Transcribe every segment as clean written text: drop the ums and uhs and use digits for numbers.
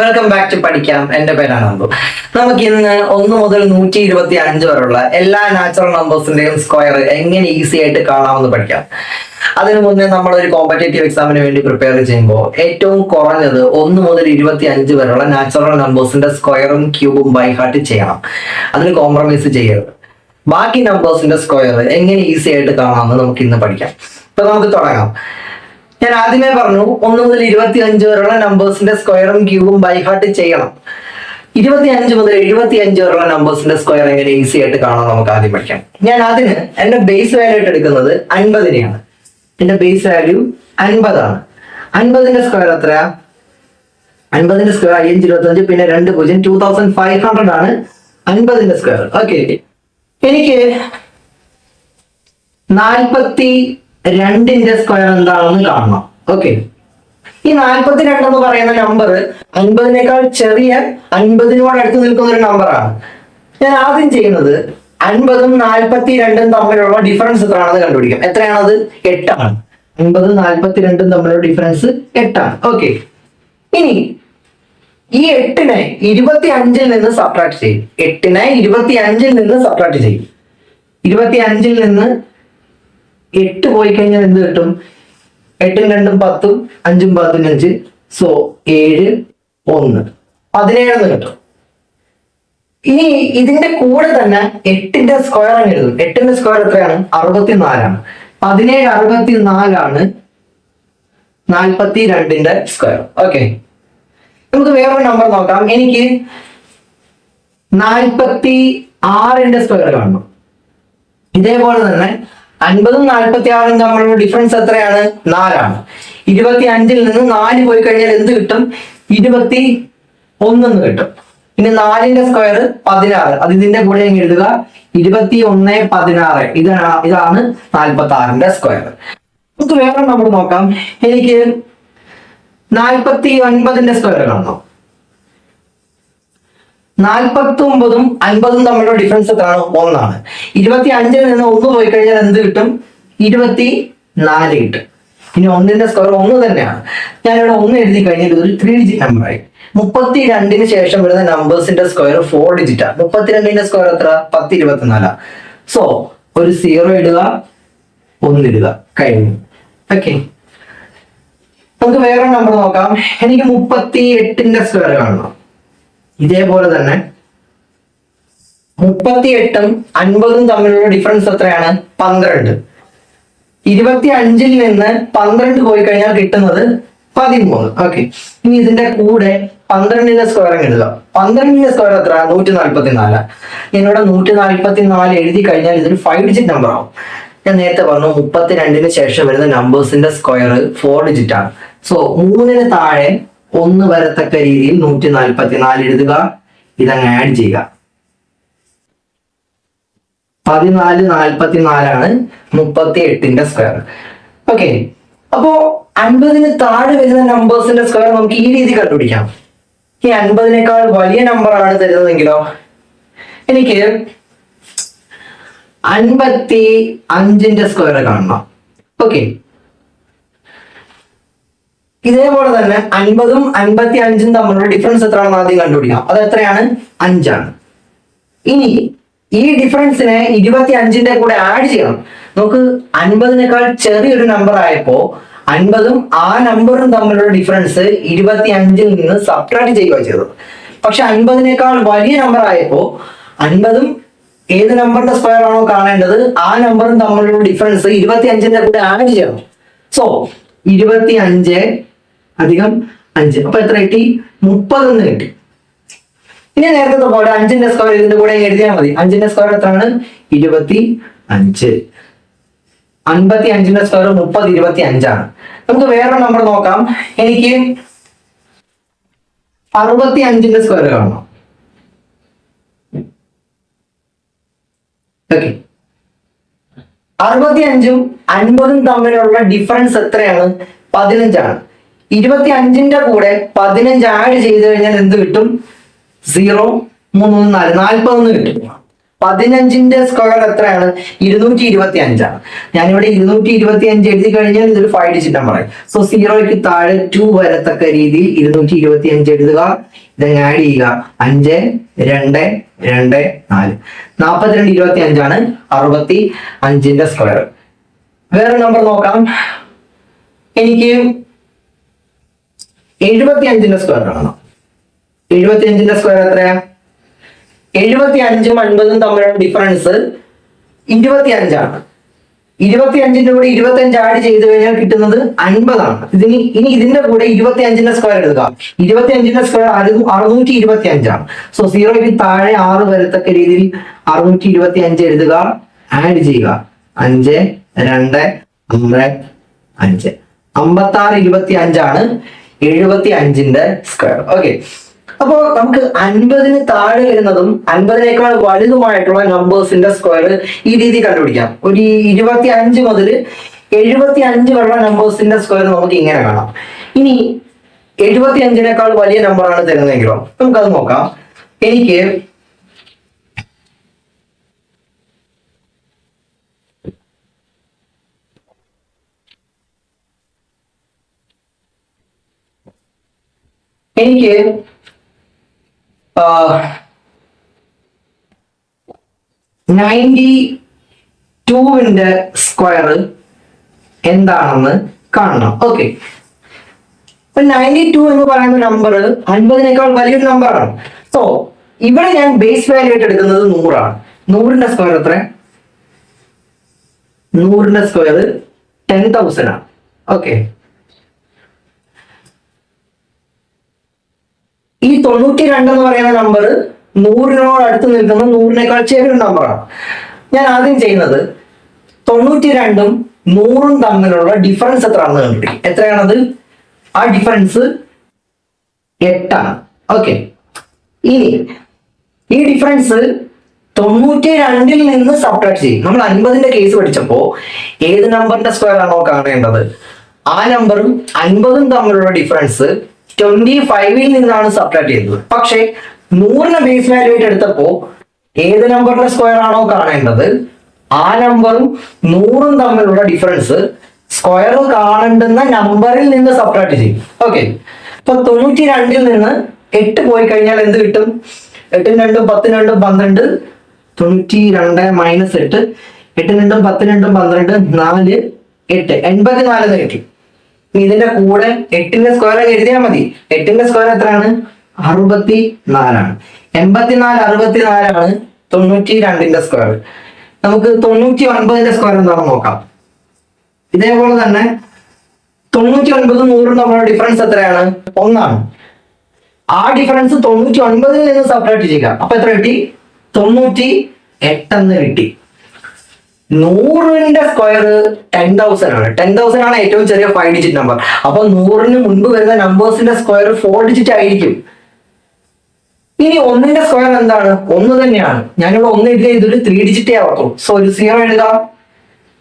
Welcome back to പഠിക്കാം. എന്റെ പേരാണ് അമ്പു. നമുക്ക് ഇന്ന് 1 മുതൽ 125 വരെയുള്ള എല്ലാ നാച്ചുറൽ നമ്പേഴ്സിന്റെയും സ്ക്വയർ എങ്ങനെ ഈസി ആയിട്ട് കാണാമെന്ന് പഠിക്കാം. അതിനു മുന്നേ നമ്മൾ ഒരു കോമ്പറ്റേറ്റീവ് എക്സാമിന് വേണ്ടി പ്രിപ്പയർ ചെയ്യുമ്പോൾ ഏറ്റവും കുറഞ്ഞത് 1 മുതൽ 25 വരെയുള്ള നാച്ചുറൽ നമ്പേഴ്സിന്റെ സ്ക്വയറും ക്യൂബും ബൈ ഹാർട്ട് ചെയ്യണം. അതിന് കോംപ്രമൈസ് ചെയ്യരുത്. ബാക്കി നമ്പേഴ്സിന്റെ സ്ക്വയർ എങ്ങനെ ഈസി ആയിട്ട് കാണാമെന്ന് നമുക്ക് ഇന്ന് പഠിക്കാം. ഇപ്പൊ നമുക്ക് തുടങ്ങാം. ഞാൻ ആദ്യമേ പറഞ്ഞു 1 മുതൽ 25 വരെയുള്ള നമ്പേഴ്സിന്റെ സ്ക്വയറും ക്യൂബും ബൈ ഹാർട്ട് ചെയ്യണം. 25 മുതൽ 75 വരെയുള്ള നമ്പേഴ്സിന്റെ സ്ക്വയർ എങ്ങനെ ഈസി ആയിട്ട് കാണാം നമുക്ക് ആദ്യം പഠിക്കാം. ഞാൻ അതിന് എന്റെ ബേസ് വാല്യൂ ആയിട്ട് എടുക്കുന്നത് 50നെയാണ്. എന്റെ ബേസ് വാല്യൂ 50 ആണ്. 50ന്റെ സ്ക്വയർ എത്രയാ? 50ന്റെ സ്ക്വയർ 525 പിന്നെ 2 0 2500 ആണ് 50ന്റെ സ്ക്വയർ. ഓക്കെ, എനിക്ക് 42ന്റെ സ്ക്വയർ എന്താണെന്ന് കാണണം. ഓക്കെ, ഈ 42 എന്ന് പറയുന്ന നമ്പർ 50നേക്കാൾ ചെറിയ 50നോട് അടുത്ത് നിൽക്കുന്ന ഒരു നമ്പറാണ്. ഞാൻ ആദ്യം ചെയ്യുന്നത് 50ഉം 42ഉം തമ്മിലുള്ള ഡിഫറൻസ് എത്രയാണെന്ന് കണ്ടുപിടിക്കാം. എത്രയാണത്? 8 ആണ്. 50ഉം 42ഉം തമ്മിലുള്ള ഡിഫറൻസ് 8 ആണ്. ഓക്കെ, ഇനി ഈ 8നെ 25ൽ നിന്ന് സബ്ട്രാക്ട് ചെയ്യും. 8നെ 25ൽ നിന്ന് സബ്ട്രാക്ട് ചെയ്യും. 25ൽ നിന്ന് 8 പോയി കഴിഞ്ഞാൽ എന്ത് കിട്ടും? 8ഉം 2ഉം 10ഉം 5ഉം 15. സോ 7 1 17 കിട്ടും. ഇനി ഇതിന്റെ കൂടെ തന്നെ 8ന്റെ സ്ക്വയർ അങ്ങ് എഴുതും. 8ന്റെ സ്ക്വയർ എത്രയാണ്? 64 ആണ്. 17 64 ആണ് 42ന്റെ സ്ക്വയർ. ഓക്കെ, നമുക്ക് വേറൊരു നമ്പർ നോക്കാം. എനിക്ക് 46ന്റെ സ്ക്വയർ കാണണം. ഇതേപോലെ തന്നെ 50ഉം 46ഉം തമ്മിലുള്ള ഡിഫറൻസ് എത്രയാണ്? 4 ആണ്. 25ൽ നിന്ന് 4 പോയി കഴിഞ്ഞാൽ എന്ത് കിട്ടും? 21 കിട്ടും. പിന്നെ 4ന്റെ സ്ക്വയർ 16. അത് ഇതിന്റെ കൂടെ എഴുതുക. 21 16. ഇതാണ് 46ന്റെ സ്ക്വയർ. നമുക്ക് വേറെ നമ്പർ നോക്കാം. എനിക്ക് 49ന്റെ സ്ക്വയർ കാണണം. 49ഉം 50ഉം തമ്മിലുള്ള ഡിഫറൻസ് എത്രയാണ്? 1 ആണ്. 25ൽ നിന്ന് 1 പോയി കഴിഞ്ഞാൽ എന്ത് കിട്ടും? 24 കിട്ടും. ഇനി 1ന്റെ സ്ക്വയർ 1 തന്നെയാണ്. ഞാനിവിടെ 1 എഴുതി കഴിഞ്ഞാൽ ഇതൊരു 3 ഡിജിറ്റ് നമ്പർ ആയി. 32ന് ശേഷം വരുന്ന നമ്പേഴ്സിന്റെ സ്ക്വയർ 4 ഡിജിറ്റ് ആണ്. 32ന്റെ സ്ക്വയർ എത്ര? 10 24. സോ ഒരു 0 ഇടുക, 1 ഇടുക, കഴിഞ്ഞു. ഓക്കെ, നമുക്ക് വേറെ നമ്പർ നോക്കാം. എനിക്ക് 38ന്റെ സ്ക്വയർ കാണണം. ഇതേപോലെ തന്നെ 38ഉം 50ഉം തമ്മിലുള്ള ഡിഫറൻസ് എത്രയാണ്? 12. 25ൽ നിന്ന് 12 പോയി കഴിഞ്ഞാൽ കിട്ടുന്നത് 13. ഓക്കെ, ഇനി ഇതിന്റെ കൂടെ 12ന്റെ സ്ക്വയർ എഴുതുക. 12ന്റെ സ്ക്വയർ എത്ര? 144. ഞാനിവിടെ 144 എഴുതി കഴിഞ്ഞാൽ ഇതൊരു 5 ഡിജിറ്റ് നമ്പർ ആവും. ഞാൻ നേരത്തെ പറഞ്ഞു 32ന് ശേഷം വരുന്ന നമ്പേഴ്സിന്റെ സ്ക്വയർ 4 ഡിജിറ്റ് ആണ്. സോ 3ന് താഴെ 1 വരത്തക്ക രീതിയിൽ 144 എഴുതുക. ഇതങ്ങ് ആഡ് ചെയ്യുക. 14 44 ആണ് 38ന്റെ സ്ക്വയർ. ഓക്കെ, അപ്പോ 50ന് താഴെ വരുന്ന നമ്പേഴ്സിന്റെ സ്ക്വയർ നമുക്ക് ഈ രീതി കണ്ടുപിടിക്കാം. ഈ 50നേക്കാൾ വലിയ നമ്പർ ആണ് തരുന്നതെങ്കിലോ എനിക്ക് 55ന്റെ സ്ക്വയർ കാണണം. ഓക്കെ, ഇതേപോലെ തന്നെ 50ഉം 55ഉം തമ്മിലുള്ള ഡിഫറൻസ് എത്രയാണെന്ന് ആദ്യം കണ്ടുപിടിക്കാം. അത് എത്രയാണ്? 5 ആണ്. ഇനി ഈ ഡിഫറൻസിനെ 25ന്റെ കൂടെ ആഡ് ചെയ്യണം. നമുക്ക് 50നേക്കാൾ ചെറിയൊരു നമ്പർ ആയപ്പോ 50ഉം ആ നമ്പറും തമ്മിലുള്ള ഡിഫറൻസ് 25ൽ നിന്ന് സബ്ട്രാക്ട് ചെയ്യുക ചെയ്തത്. പക്ഷെ 50നേക്കാൾ വലിയ നമ്പർ ആയപ്പോ 50ഉം ഏത് നമ്പറിന്റെ സ്ക്വയർ ആണോ കാണേണ്ടത് ആ നമ്പറും തമ്മിലുള്ള ഡിഫറൻസ് 25ന്റെ കൂടെ ആഡ് ചെയ്യണം. സോ 25 അധികം 5. അപ്പൊ എത്ര കിട്ടി? 30 കിട്ടി. ഇനി നേരത്തെ പോലെ 5ന്റെ സ്ക്വയർ ഇതിന്റെ കൂടെ എഴുതിയാൽ മതി. 5ന്റെ സ്ക്വയർ എത്രയാണ്? 25. 55ന്റെ സ്ക്വയർ 30 25 ആണ്. നമുക്ക് വേറെ നമ്പർ നോക്കാം. എനിക്ക് 65ന്റെ സ്ക്വയർ കാണണം. ഓക്കെ, 65ഉം 50ഉം തമ്മിലുള്ള ഡിഫറൻസ് എത്രയാണ്? 15 ആണ്. 25ന്റെ കൂടെ 15 ആഡ് ചെയ്ത് കഴിഞ്ഞാൽ എന്ത് കിട്ടും? 0 3 4 41 കിട്ടും. 15ന്റെ സ്ക്വയർ എത്രയാണ്? 225 ഞാനിവിടെ 225 എഴുതി കഴിഞ്ഞാൽ ഇതൊരു 5 ഡിജിറ്റ് നമ്പർ ആയി. സോ സീറോയ്ക്ക് താഴെ 2 വരത്തക്ക രീതിയിൽ 225 എഴുതുക. ഇതങ്ങ് ആഡ് ചെയ്യുക. 5 2 2 4 42 25 65ന്റെ സ്ക്വയർ. വേറെ നമ്പർ നോക്കാം. എനിക്ക് 75ന്റെ സ്ക്വയർ കാണണം. 75ന്റെ സ്ക്വയർ എത്രയാ? 75ഉം 50ഉം തമ്മിലുള്ള ഡിഫറൻസ് 25 25ന്റെ കൂടെ 25 ആഡ് ചെയ്ത് കഴിഞ്ഞാൽ കിട്ടുന്നത് 50 ഇനി ഇതിന്റെ കൂടെ 25ന്റെ സ്ക്വയർ എടുക്കുക. 25ന്റെ സ്ക്വയർ 625 സോ സീറോയ്ക്ക് താഴെ 6 വരത്തക്ക രീതിയിൽ 625 എഴുതുക. ആഡ് ചെയ്യുക. 5 2 5 5 56 25 75ന്റെ സ്ക്വയർ. ഓക്കെ, അപ്പോ നമുക്ക് 50ന് താഴെ വരുന്നതും 50നേക്കാൾ വലുതുമായിട്ടുള്ള നമ്പേഴ്സിന്റെ സ്ക്വയർ ഈ രീതി കണ്ടുപിടിക്കാം. ഒരു 25 മുതൽ 75 വരെയുള്ള നമ്പേഴ്സിന്റെ സ്ക്വയർ നമുക്ക് ഇങ്ങനെ കാണാം. ഇനി 75നേക്കാൾ വലിയ നമ്പറാണ് തരുന്നതെങ്കിലോ നമുക്കത് നോക്കാം. എനിക്ക് എനിക്ക് 92ന്റെ സ്ക്വയർ എന്താണെന്ന് കാണണം. ഓക്കെ, അപ്പൊ 92 എന്ന് പറയുന്ന നമ്പർ 50നേക്കാൾ വലിയൊരു നമ്പറാണ്. സോ ഇവിടെ ഞാൻ ബേസ് വാല്യൂ ആയിട്ട് എടുക്കുന്നത് 100 100ന്റെ സ്ക്വയർ എത്ര? 100ന്റെ സ്ക്വയർ 10,000 ഓക്കെ, ഈ 92 എന്ന് പറയുന്ന നമ്പർ 100നോട് അടുത്ത് നിൽക്കുന്ന 100നേക്കാൾ ചെറിയൊരു നമ്പറാണ്. ഞാൻ ആദ്യം ചെയ്യുന്നത് 92ഉം 100ഉം തമ്മിലുള്ള ഡിഫറൻസ് എത്രയാണെന്ന് കണ്ടുപിടിക്കും. എത്രയാണത്? ആ ഡിഫറൻസ് 8 ഓക്കെ, ഇനി ഈ ഡിഫറൻസ് 92ൽ നിന്ന് സബ്ട്രാക്ട് ചെയ്യും. നമ്മൾ 50ന്റെ കേസ് പഠിച്ചപ്പോ ഏത് നമ്പറിന്റെ സ്ക്വയർ ആണോ കാണേണ്ടത് ആ നമ്പറും 50ഉം തമ്മിലുള്ള ഡിഫറൻസ് 25ൽ നിന്നാണ് സബ്ട്രാക്ട് ചെയ്തത്. പക്ഷെ 100നെ ബേസ് വാല്യൂ ആയിട്ട് എടുത്തപ്പോ ഏത് നമ്പറിന്റെ സ്ക്വയർ ആണോ കാണേണ്ടത് ആ നമ്പറും 100ഉം തമ്മിലുള്ള ഡിഫറൻസ് സ്ക്വയർ കാണേണ്ടുന്ന നമ്പറിൽ നിന്ന് സബ്ട്രാക്ട് ചെയ്യും. ഓക്കെ, അപ്പൊ 92ൽ നിന്ന് 8 പോയി കഴിഞ്ഞാൽ എന്ത് കിട്ടും? 8 2 10 2 12 92 മൈനസ് 8 8 2 10 2 12 4 8 84 കിട്ടി. ഇതിന്റെ കൂടെ 8ന്റെ സ്ക്വയർ എഴുതിയാൽ മതി. 8ന്റെ സ്ക്വയർ എത്രയാണ്? 64 84 64 92ന്റെ സ്ക്വയർ. നമുക്ക് 99ന്റെ സ്ക്വയർ എന്താണെന്ന് നോക്കാം. ഇതേപോലെ തന്നെ 99ഉം 100ഉം തമ്മിലുള്ള ഡിഫറൻസ് എത്രയാണ്? 1 ആ ഡിഫറൻസ് 99ൽ നിന്ന് സബ്ട്രാക്ട് ചെയ്യുക. അപ്പൊ എത്ര കിട്ടി? 98 എന്ന് കിട്ടി. 100ന്റെ സ്ക്വയർ 10,000 10,000 ഏറ്റവും ചെറിയ 5 ഡിജിറ്റ് നമ്പർ. അപ്പൊ 100ന് മുൻപ് വരുന്ന നമ്പേഴ്സിന്റെ സ്ക്വയർ 4 ഡിജിറ്റ് ആയിരിക്കും. ഇനി 1ന്റെ സ്ക്വയർ എന്താണ്? 1 തന്നെയാണ്. ഞാനിവിടെ 1 എഴുതിയ ഇതൊരു 3 ഡിജിറ്റേ ആവത്തുള്ളൂ. സോ ഒരു 0 എഴുതുക,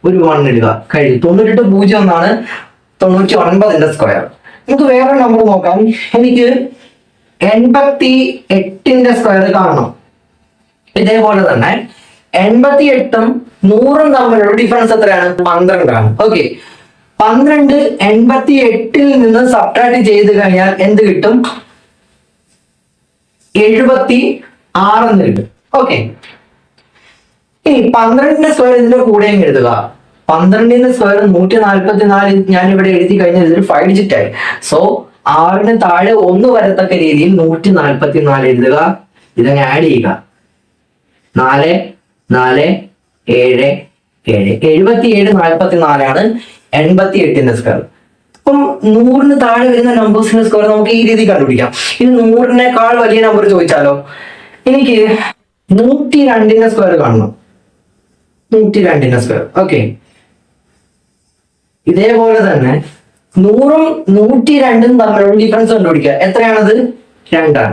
ഒരു 1 ഇടുക, കഴിയും. 98 0 എന്നാണ് 99ന്റെ സ്ക്വയർ. നമുക്ക് വേറെ നമ്പർ നോക്കാം. എനിക്ക് 88ന്റെ സ്ക്വയർ കാണണം. ഇതേപോലെ തന്നെ 88ഉം 100ഉം തമ്മിലുള്ള ഡിഫറൻസ് എത്രയാണ്? 12 ഓക്കെ, 12 88ൽ നിന്ന് സബ്ട്രാക്ട് ചെയ്ത് കഴിഞ്ഞാൽ എന്ത് കിട്ടും? 76 എന്ന് കിട്ടും. ഓക്കെ, ഇനി 12ന്റെ സ്ക്വയർ ഇതിന്റെ കൂടെ എഴുതുക. 12ന്റെ സ്ക്വയർ 144 ഞാൻ ഇവിടെ എഴുതി കഴിഞ്ഞാൽ ഇതൊരു 5 ഡിജിറ്റ് ആയി. സോ 6ന് താഴെ 1 വരത്തക്ക രീതിയിൽ 144 എഴുതുക. ഇതങ്ങ് ആഡ് ചെയ്യുക. 4 4 7 7 77 44 88ന്റെ സ്ക്വയർ. അപ്പം 100ന് താഴെ വരുന്ന നമ്പേഴ്സിന്റെ സ്ക്വയർ നമുക്ക് ഈ രീതി കണ്ടുപിടിക്കാം. ഇനി 100നേക്കാൾ വലിയ നമ്പർ ചോദിച്ചാലോ? എനിക്ക് 102ന്റെ സ്ക്വയർ കാണണം. 102ന്റെ സ്ക്വയർ. ഓക്കെ, ഇതേപോലെ തന്നെ 100ഉം 102ഉം തമ്മിലുള്ള ഡിഫറൻസ് കണ്ടുപിടിക്കുക. എത്രയാണത്? 2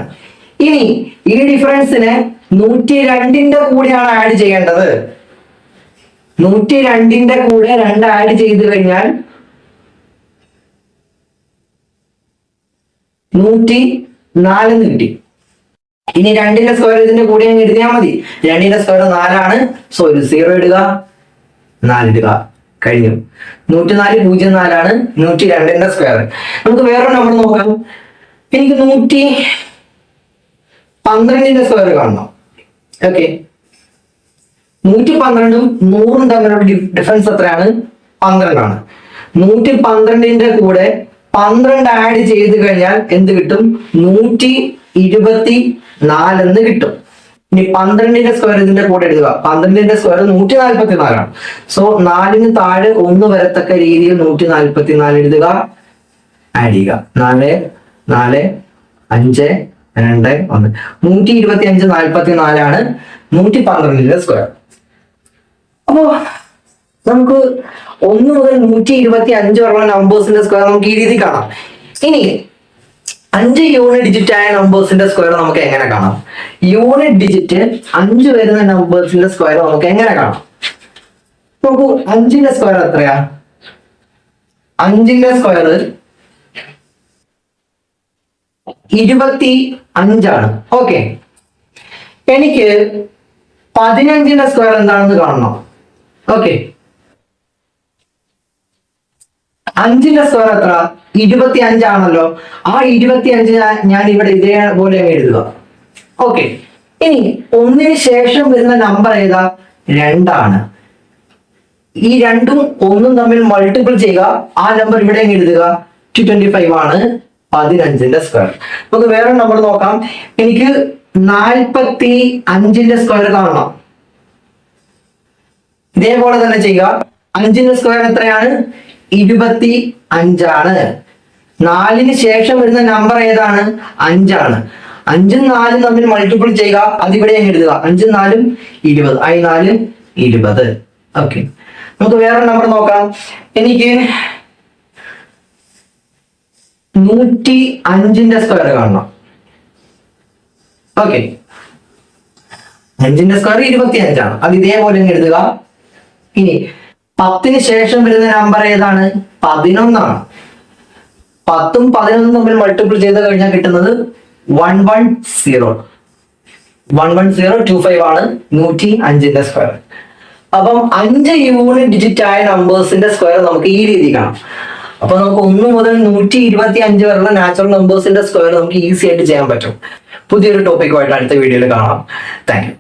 ഇനി ഈ ഡിഫറൻസിനെ 102ന്റെ കൂടെയാണ് ആഡ് ചെയ്യേണ്ടത്. 102ന്റെ കൂടെ 2 ആഡ് ചെയ്ത് കഴിഞ്ഞാൽ 104 കിട്ടി. ഇനി 2ന്റെ സ്ക്വയർ ഇതിന്റെ കൂടെ അങ്ങ് എഴുതിയാൽ മതി. 2ന്റെ സ്ക്വയർ 4 സോ ഒരു 0 ഇടുക, 4 ഇടുക, കഴിഞ്ഞു. 104 04 102ന്റെ സ്ക്വയർ. നമുക്ക് വേറെ നമ്പർ നോക്കാം. എനിക്ക് 112ന്റെ സ്ക്വയർ കാണണം. ഓക്കെ, 112ഉം 100ഉം തമ്മിലുള്ള ഡിഫറൻസ് എത്രയാണ്? 12 ആണ്. 112ന്റെ കൂടെ 12 ആഡ് ചെയ്ത് കഴിഞ്ഞാൽ എന്ത് കിട്ടും? 124 എന്ന് കിട്ടും. ഇനി 12ന്റെ സ്ക്വയർ ഇതിന്റെ കൂടെ എഴുതുക. 12ന്റെ സ്ക്വയർ 144 ആണ്. സോ 4ന് താഴെ 1 വരത്തക്ക രീതിയിൽ 144 എഴുതുക, ആഡ് ചെയ്യുക. 4 4 5 2 1 125 44 ആണ് 112ന്റെ സ്ക്വയർ. അപ്പോ നമുക്ക് 1 മുതൽ 125 വരെയുള്ള നമ്പേഴ്സിന്റെ സ്ക്വയർ നമുക്ക് ഈ രീതി കാണാം. ഇനി 5 യൂണിറ്റ് ഡിജിറ്റ് ആയ നമ്പേഴ്സിന്റെ സ്ക്വയർ നമുക്ക് എങ്ങനെ കാണാം? യൂണിറ്റ് ഡിജിറ്റ് 5 വരുന്ന നമ്പേഴ്സിന്റെ സ്ക്വയർ നമുക്ക് എങ്ങനെ കാണാം? നോക്കൂ, 5ന്റെ സ്ക്വയർ എത്രയാ? 5ന്റെ സ്ക്വയർ 25 ആണ്. ഓക്കെ, എനിക്ക് 15ന്റെ സ്ക്വയർ എന്താണെന്ന് കാണണം. ഓക്കെ, 5ന്റെ സ്ക്വയർ എത്ര? 25 ആണല്ലോ. ആ 25 ഞാൻ ഇവിടെ ഇതേപോലെ എഴുതുക. ഓക്കെ, ഇനി 1ന് ശേഷം വരുന്ന നമ്പർ ഏതാ? 2 ആണ്. ഈ 2ഉം 1ഉം തമ്മിൽ മൾട്ടിപ്പിൾ ചെയ്യുക, ആ നമ്പർ ഇവിടെ എഴുതുക. 225 ആണ് 15ന്റെ സ്ക്വയർ. നമുക്ക് വേറെ നമ്പർ നോക്കാം. എനിക്ക് 45ന്റെ സ്ക്വയർ കാണണം. ഇതേപോലെ തന്നെ ചെയ്യുക. 5ന്റെ സ്ക്വയർ എത്രയാണ്? 25 ആണ്. 4ന് ശേഷം വരുന്ന നമ്പർ ഏതാണ്? 5 ആണ്. 5ഉം 4ഉം തമ്മിൽ മൾട്ടിപ്പിൾ ചെയ്യുക, അതിവിടെ എഴുതുക. 5ഉം 4ഉം 20, 4 20. ഓക്കെ, നമുക്ക് വേറെ നമ്പർ നോക്കാം. എനിക്ക് 105ന്റെ സ്ക്വയർ കാണണം. ഓക്കെ, 5ന്റെ സ്ക്വയർ 25 ആണ്. അത് ഇതേപോലെ എഴുതുക. ഇനി 10ന് ശേഷം വരുന്ന നമ്പർ ഏതാണ്? 11 ആണ്. 10ഉം 11ഉം തമ്മിൽ മൾട്ടിപ്പിൾ ചെയ്ത് കഴിഞ്ഞാൽ കിട്ടുന്നത് 11025 ആണ് 105ന്റെ സ്ക്വയർ. അപ്പം 5 യൂണിറ്റ് ഡിജിറ്റ് ആയ നമ്പേഴ്സിന്റെ സ്ക്വയർ നമുക്ക് ഈ രീതി കാണാം. അപ്പൊ നമുക്ക് 1 മുതൽ 125 വരെയുള്ള നാച്ചുറൽ നമ്പേഴ്സിന്റെ സ്ക്വയർ നമുക്ക് ഈസി ആയിട്ട് ചെയ്യാൻ പറ്റും. പുതിയൊരു ടോപ്പിക്കുമായിട്ട് അടുത്ത വീഡിയോയിൽ കാണാം. Thank you.